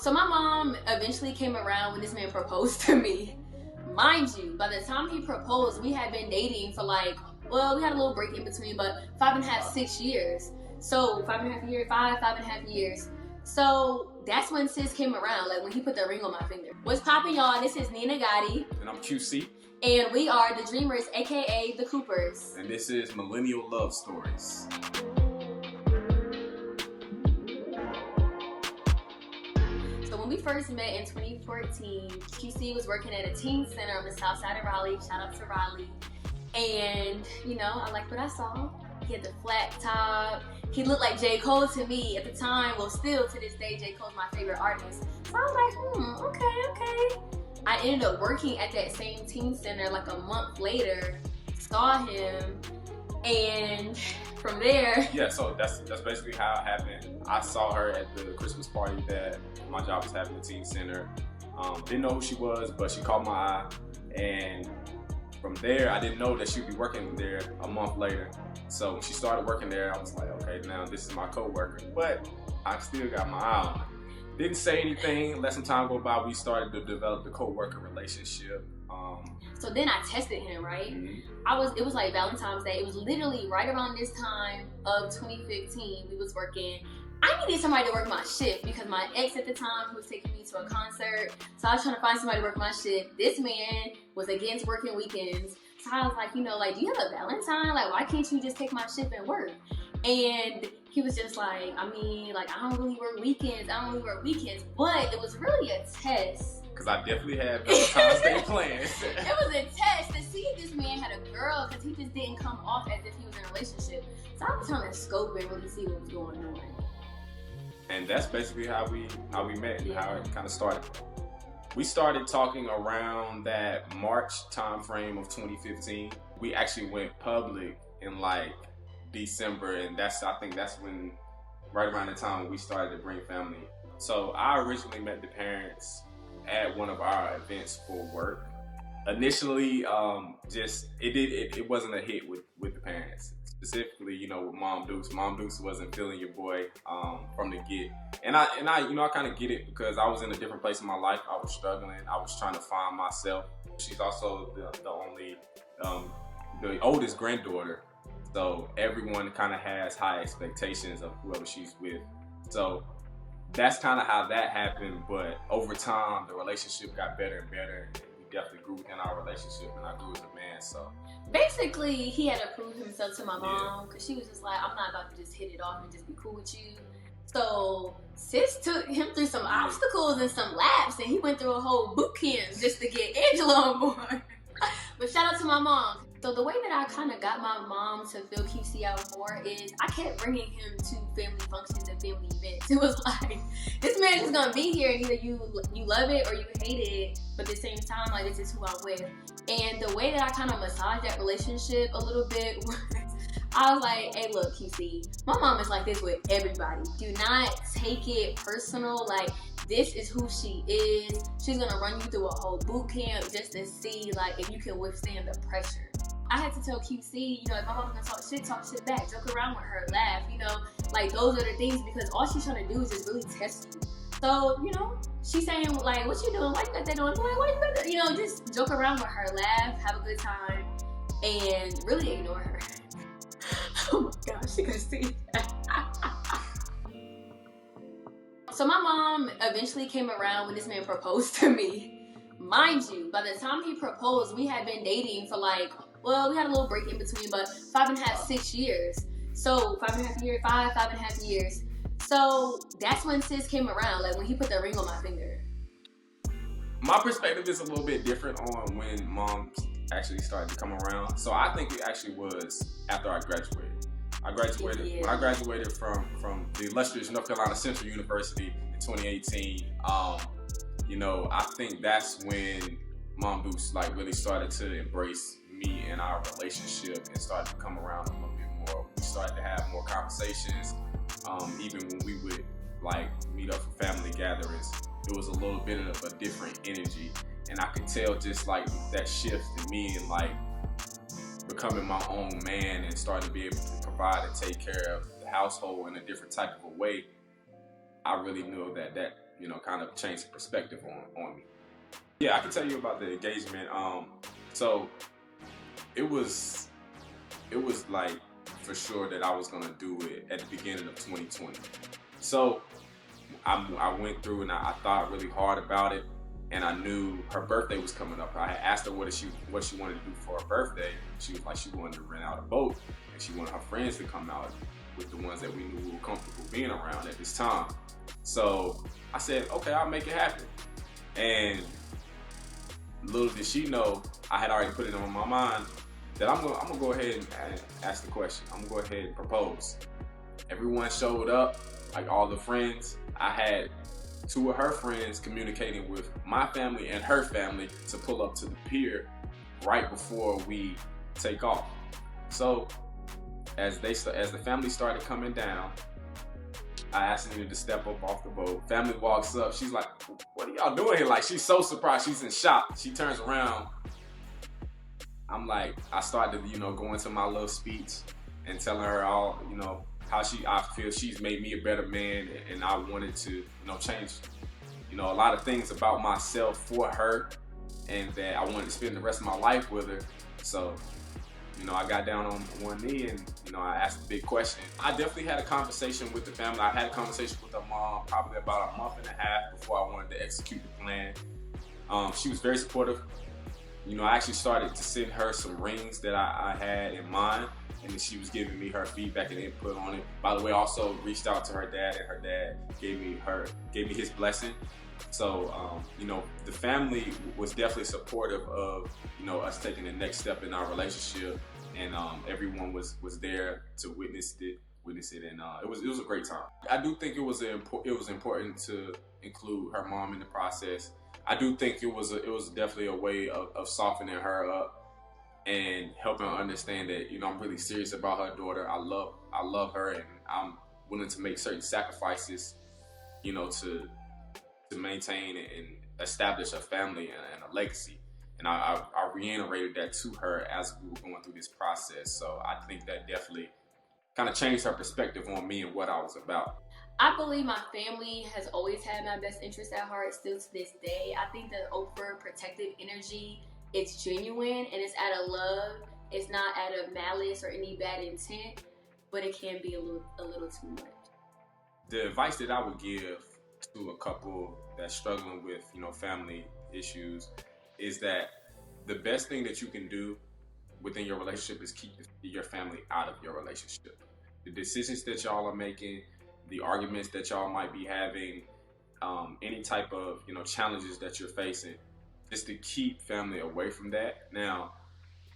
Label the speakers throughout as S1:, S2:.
S1: So my mom eventually came around when this man proposed to me. Mind you, by the time he proposed, we had been dating for like, well, we had a little break in between, but 5.5, 6 years. So 5.5 years, 5.5 years. So that's when sis came around, like when he put the ring on my finger. What's poppin', y'all? This is Nina Gotti.
S2: And I'm QC.
S1: And we are the Dreamers, aka the Coopers.
S2: And this is Millennial Love Stories.
S1: So when we first met in 2014, QC was working at a teen center on the south side of Raleigh. Shout out to Raleigh. And, you know, I liked what I saw. He had the flat top. He looked like J. Cole to me at the time. Well, still to this day, J. Cole's my favorite artist. So I was like, okay. I ended up working at that same teen center like a month later, saw him, and from there...
S2: Yeah, so that's basically how it happened. I saw her at the Christmas party that my job was having at the teen center. Didn't know who she was, but she caught my eye, and from there, I didn't know that she'd be working there a month later. So when she started working there, I was like, okay, now this is my coworker, but I still got my eye on her. Didn't say anything. Let some time go by. We started to develop the co-worker relationship.
S1: So then I tested him, right?
S2: Mm-hmm.
S1: It was like Valentine's Day. It was literally right around this time of 2015. We was working. I needed somebody to work my shift because my ex at the time was taking me to a concert. So I was trying to find somebody to work my shift. This man was against working weekends. So I was like, you know, like, do you have a Valentine? Like, why can't you just take my shift and work? And he was just like, I mean, like, I don't really work weekends. But it was really a test.
S2: Because I definitely had Valentine's Day plans.
S1: It was a test to see if this man had a girl, because he just didn't come off as if he was in a relationship. So I was trying to scope and really see what was going on.
S2: And that's basically how we met and how it kind of started. We started talking around that March time frame of 2015. We actually went public in like December, and I think that's when, right around the time when we started to bring family. So I originally met the parents at one of our events for work. Initially, it wasn't a hit with the parents. Specifically, you know, with Mom Dukes. Mom Dukes wasn't feeling your boy from the get. And I kind of get it because I was in a different place in my life. I was struggling. I was trying to find myself. She's also the oldest granddaughter. So everyone kind of has high expectations of whoever she's with. So that's kind of how that happened. But over time, the relationship got better and better. We definitely grew within our relationship, and I grew as a man. So
S1: basically, he had to prove himself to my mom because she was just like, I'm not about to just hit it off and just be cool with you. So sis took him through some obstacles and some laps, and he went through a whole boot camp just to get Angela on board. But shout out to my mom. So the way that I kind of got my mom to fill QC out more is I kept bringing him to family functions and family events. It was like, this man is gonna be here, and either you love it or you hate it, but at the same time, like, this is who I'm with. And the way that I kind of massaged that relationship a little bit was, I was like, hey, look, QC, my mom is like this with everybody. Do not take it personal. Like, this is who she is. She's gonna run you through a whole boot camp just to see, like, if you can withstand the pressure. I had to tell QC, you know, if my mom's gonna talk shit back, joke around with her, laugh, you know, like, those are the things, because all she's trying to do is just really test you. So, you know, she's saying, like, what you doing? Why you got that doing? Like, why you got that? You know, just joke around with her, laugh, have a good time, and really ignore her. Oh my gosh, you can see that. So my mom eventually came around when this man proposed to me. Mind you, by the time he proposed, we had been dating for like, well, we had a little break in between, but 5.5, 6 years. So 5.5 years. So that's when sis came around, like when he put the ring on my finger.
S2: My perspective is a little bit different on when mom actually started to come around. So I think it actually was after I graduated. When I graduated from the illustrious North Carolina Central University in 2018, you know, I think that's when Mom Dukes like really started to embrace me and our relationship and started to come around a little bit more. We started to have more conversations. Even when we would like meet up for family gatherings, it was a little bit of a different energy. And I could tell just like that shift in me and like becoming my own man and starting to be able to provide and take care of the household in a different type of a way. I really knew that kind of changed the perspective on me. Yeah, I can tell you about the engagement. So it was like for sure that I was gonna do it at the beginning of 2020. So I went through and I thought really hard about it, and I knew her birthday was coming up. I had asked her what she wanted to do for her birthday. She was like she wanted to rent out a boat, and she wanted her friends to come out with the ones that we knew were comfortable being around at this time. So I said, okay, I'll make it happen. And little did she know, I had already put it on my mind that I'm gonna go ahead and ask the question. I'm gonna go ahead and propose. Everyone showed up, like all the friends. I had 2 of her friends communicating with my family and her family to pull up to the pier right before we take off. So as the family started coming down, I asked Nina to step up off the boat. Family walks up. She's like, "What are y'all doing here?" Like, she's so surprised. She's in shock. She turns around. I'm like, I started to, go into my little speech and telling her all, how I feel she's made me a better man, and I wanted to, change, a lot of things about myself for her, and that I wanted to spend the rest of my life with her. So, I got down on one knee and, I asked the big question. I definitely had a conversation with the family. I had a conversation with her mom probably about a month and a half before I wanted to execute the plan. She was very supportive. I actually started to send her some rings that I had in mind, and then she was giving me her feedback and input on it. By the way, I also reached out to her dad, and her dad gave me his blessing. So, the family was definitely supportive of, us taking the next step in our relationship, and everyone was there to witness it, and it was a great time. I do think it was important to include her mom in the process. I do think it was definitely a way of softening her up and helping her understand that, I'm really serious about her daughter. I love her, and I'm willing to make certain sacrifices, to maintain and establish a family and a legacy. And I reiterated that to her as we were going through this process. So I think that definitely kind of changed her perspective on me and what I was about.
S1: I believe my family has always had my best interest at heart, still to this day. I think the overprotective energy is genuine, and it's out of love. It's not out of malice or any bad intent, but it can be a little too much.
S2: The advice that I would give to a couple that's struggling with, family issues is that the best thing that you can do within your relationship is keep your family out of your relationship. The decisions that y'all are making, the arguments that y'all might be having, any type of, challenges that you're facing, just to keep family away from that. Now,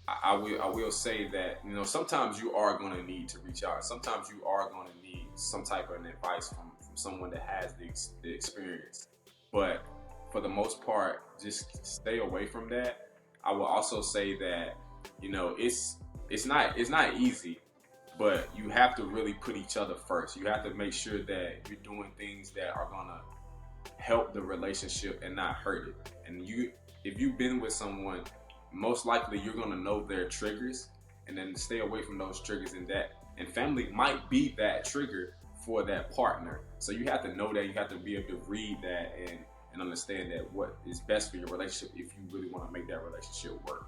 S2: I will say that, sometimes you are going to need to reach out. Sometimes you are going to need some type of advice from someone that has the experience. But for the most part, just stay away from that. I will also say that, it's not easy, but you have to really put each other first. You have to make sure that you're doing things that are gonna help the relationship and not hurt it. And if you've been with someone, most likely you're gonna know their triggers, and then stay away from those triggers, and family might be that trigger for that partner. So you have to know that. You have to be able to read that and understand that what is best for your relationship if you really want to make that relationship work.